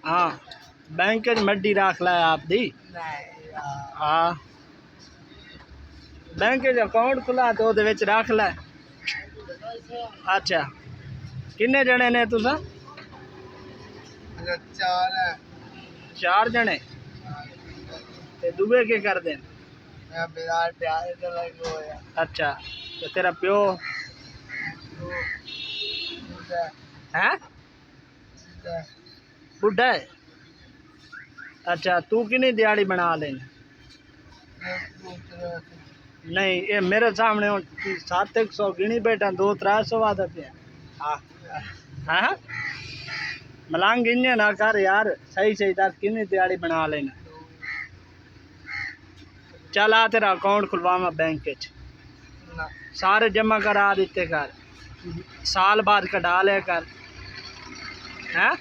हाँ bank muddy रख ला आप दी। हाँ बैंक अकाउंट खुला तो ਉਹਦੇ ਵਿੱਚ रख ला। अच्छा किन्ने जने ने तुसा? चार जने। ते दुबे के कर दे? अच्छा तो तेरा प्यो है बुढ़ा है? अच्छा तू कितनी दिहाड़ी बना लेना? नहीं ये मेरे सामने 700 गिनी बैठा 200-300 वादा पे। हाँ मलांग गिने ना कर यार, सही सही दस कितनी दिहाड़ी बना लेना? चल आ तेरा अकाउंट खुलवावा बैंक सारे जमा करा दिते कर, साल बाद कटा ले कर। हैं